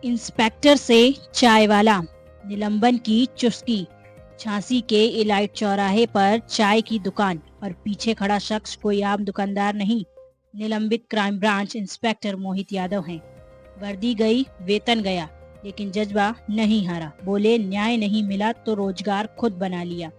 Inspector से चाय वाला, निलंबन की चुस्की। झांसी के इलाइट चौराहे पर चाय की दुकान और पीछे खड़ा शख्स कोई आम दुकानदार नहीं, निलंबित क्राइम ब्रांच इंस्पेक्टर मोहित यादव हैं। वर्दी गई, वेतन गया, लेकिन जज्बा नहीं हारा। बोले न्याय नहीं मिला तो रोजगार खुद बना लिया।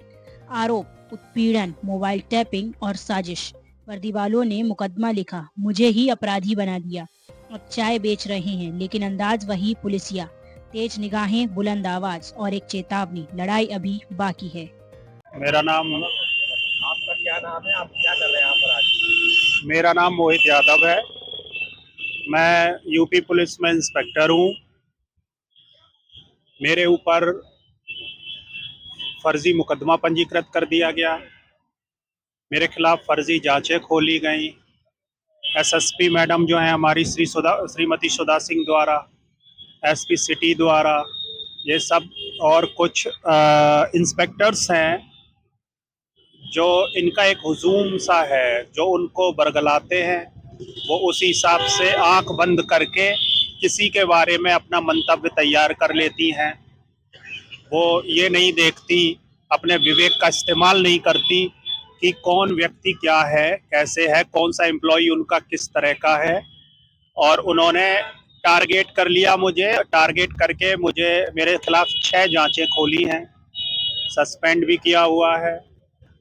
आरोप उत्पीड़न, मोबाइल टैपिंग और साजिश। वर्दी वालों ने मुकदमा लिखा, मुझे ही अपराधी बना दिया। अब चाय बेच रहे हैं, लेकिन अंदाज वही पुलिसिया। तेज निगाहें, बुलंद आवाज और एक चेतावनी, लड़ाई अभी बाकी है। मेरा नाम आपका क्या नाम है? आप क्या कर रहे हैं यहाँ पर आज? मेरा नाम मोहित यादव है। मैं यूपी पुलिस में इंस्पेक्टर हूँ। मेरे ऊपर फर्जी मुकदमा पंजीकृत कर दिया गया। मेरे खिलाफ फर्जी जांचें खोली गई। एसएसपी मैडम जो हैं हमारी श्रीमती सुधा सिंह द्वारा, एसपी सिटी द्वारा, ये सब और कुछ इंस्पेक्टर्स हैं जो इनका एक हुजूम सा है जो उनको बरगलाते हैं। वो उसी हिसाब से आंख बंद करके किसी के बारे में अपना मंतव्य तैयार कर लेती हैं। वो ये नहीं देखती, अपने विवेक का इस्तेमाल नहीं करती कि कौन व्यक्ति क्या है, कैसे है, कौन सा एम्प्लॉय उनका किस तरह का है। और उन्होंने टारगेट कर लिया मुझे। टारगेट करके मुझे मेरे खिलाफ 6 जांचें खोली हैं, सस्पेंड भी किया हुआ है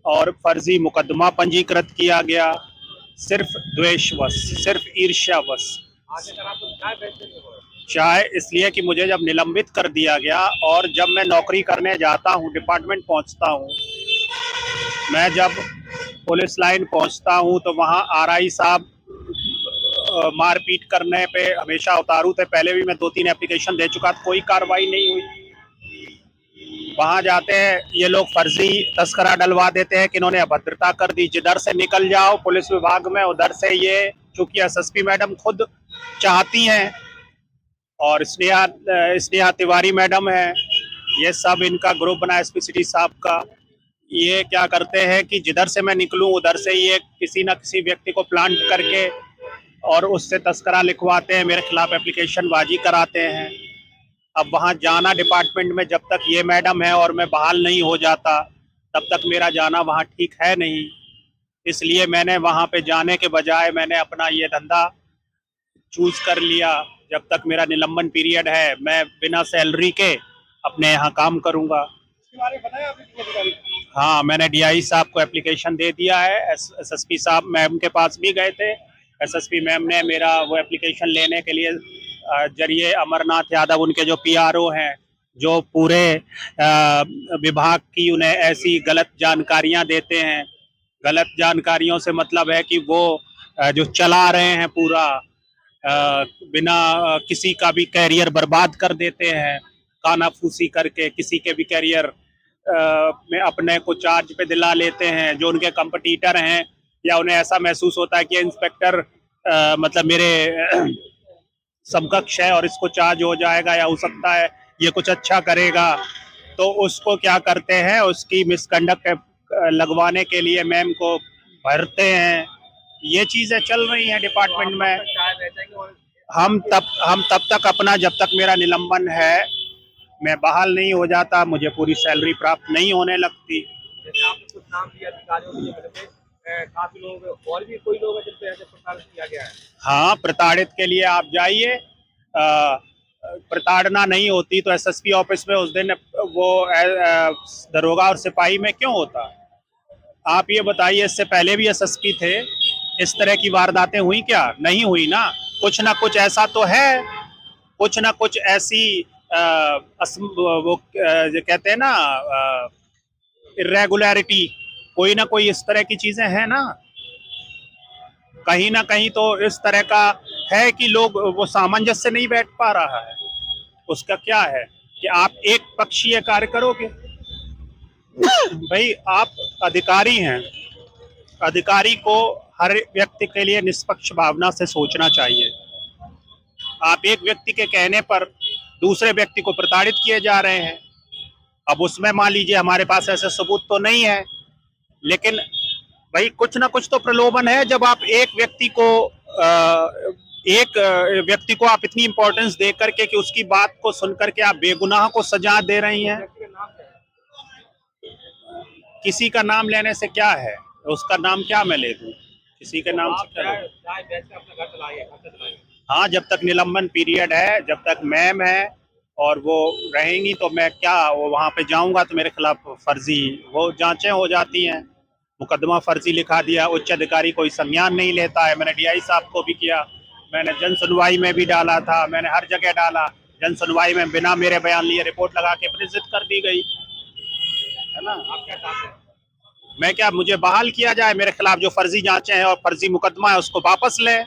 और फर्जी मुकदमा पंजीकृत किया गया, सिर्फ द्वेषवश, सिर्फ ईर्ष्यावश। आगे अगर आपको चाय बेचने की हो, चाहे इसलिए कि मुझे जब निलंबित कर दिया गया और जब मैं नौकरी करने जाता हूँ, डिपार्टमेंट पहुँचता हूँ, मैं जब पुलिस लाइन पहुँचता हूँ तो वहाँ आरआई साहब मारपीट करने पे हमेशा उतारू थे। पहले भी मैं 2-3 एप्लीकेशन दे चुका था, कोई कार्रवाई नहीं हुई। वहां जाते हैं ये लोग फर्जी तस्करा डलवा देते हैं कि इन्होंने अभद्रता कर दी, जिधर से निकल जाओ पुलिस विभाग में उधर से ये, चूंकि एसएसपी मैडम खुद चाहती हैं और स्नेहा तिवारी मैडम है, ये सब इनका ग्रुप बना एसपी सिटी साहब का। ये क्या करते हैं कि जिधर से मैं निकलूं उधर से ये किसी न किसी व्यक्ति को प्लांट करके और उससे तस्करा लिखवाते हैं, मेरे खिलाफ एप्लीकेशन बाजी कराते हैं। अब वहाँ जाना डिपार्टमेंट में जब तक ये मैडम है और मैं बहाल नहीं हो जाता तब तक मेरा जाना वहाँ ठीक है नहीं। इसलिए मैंने वहाँ पे जाने के बजाय मैंने अपना ये धंधा चूज कर लिया। जब तक मेरा निलंबन पीरियड है मैं बिना सैलरी के अपने यहाँ काम करूँगा। इसके बारे में बताया आपने किसी अधिकारी को? हाँ, मैंने डीआई साहब को एप्लीकेशन दे दिया है। एसएसपी साहब मैम के पास भी गए थे। एसएसपी मैम ने मेरा वो एप्लीकेशन लेने के लिए जरिए अमरनाथ यादव, उनके जो पीआरओ हैं, जो पूरे विभाग की उन्हें ऐसी गलत जानकारियां देते हैं। गलत जानकारियों से मतलब है कि वो जो चला रहे हैं पूरा बिना किसी का भी कैरियर बर्बाद कर देते हैं, कानाफूसी करके किसी के भी कैरियर में अपने को चार्ज पे दिला लेते हैं। जो उनके कंपटीटर हैं या उन्हें ऐसा महसूस होता है कि इंस्पेक्टर मतलब मेरे समकक्ष है और इसको चार्ज हो जाएगा या हो सकता है ये कुछ अच्छा करेगा, तो उसको क्या करते हैं, उसकी मिसकंडक्ट लगवाने के लिए मैम को भरते हैं। ये चीजें चल रही हैं डिपार्टमेंट में। तो चाय बेचेंगे और हम तब तक अपना, जब तक मेरा निलंबन है, मैं बहाल नहीं हो जाता, मुझे पूरी सैलरी प्राप्त नहीं होने लगती। जैसे आपने कुछ नाम दिया अधिकारियों के लिए मिले थे, काफी लोग और भी कोई लोग हैं जिन पे ऐसे प्रताड़ित किया गया है? हाँ, प्रताड़ित के लिए आप जाइए। प्रताड़ना नहीं होती तो एसएसपी ऑफिस में उस दिन वो दरोगा और सिपाही में क्यों होता? आप ये बताइए, इससे पहले भी एसएसपी थे, इस तरह की वारदातें हुई क्या? नहीं हुई ना। कुछ ना कुछ ऐसा तो है, कुछ ना कुछ ऐसी वो जो कहते हैं ना इरेगुलरिटी, कोई ना कोई इस तरह की चीजें हैं ना। कहीं ना कहीं तो इस तरह का है कि लोग वो सामंजस्य नहीं बैठ पा रहा है। उसका क्या है कि आप एक पक्षीय कार्य करोगे? भाई आप अधिकारी हैं, अधिकारी को हर व्यक्ति के लिए निष्पक्ष भावना से सोचना चाहिए। आप एक व्यक्ति के कहने पर दूसरे व्यक्ति को प्रताड़ित किए जा रहे हैं। अब उसमें मान लीजिए हमारे पास ऐसे सबूत तो नहीं है, लेकिन भाई कुछ ना कुछ तो प्रलोभन है। जब आप एक व्यक्ति को एक व्यक्ति को आप इतनी इंपॉर्टेंस दे करके कि उसकी बात को सुन करके आप बेगुनाह को सजा दे रही हैं। व्यक्ति का नाम क्या है? किसी का नाम लेने से क्या है, उसका नाम क्या मैं ले दूं, किसी के नाम आप से क्या ले दूं? चाय बेच के अपना घर चलाइए, खर्चा चलाइए। हाँ, जब तक निलंबन पीरियड है, जब तक मैम है और वो रहेंगी तो मैं क्या, वो वहाँ पे जाऊंगा तो मेरे खिलाफ फर्जी वो जांचें हो जाती हैं, मुकदमा फर्जी लिखा दिया, उच्च अधिकारी कोई संज्ञान नहीं लेता है। मैंने डीआई साहब को भी किया, मैंने जन सुनवाई में भी डाला था, मैंने हर जगह डाला। जन सुनवाई में बिना मेरे बयान लिए रिपोर्ट लगा के प्रेषित कर दी गई, है ना। आप क्या चाहते हैं? मैं क्या, मुझे बहाल किया जाए, मेरे खिलाफ जो फर्जी जांचें हैं और फर्जी मुकदमा है उसको वापस ले।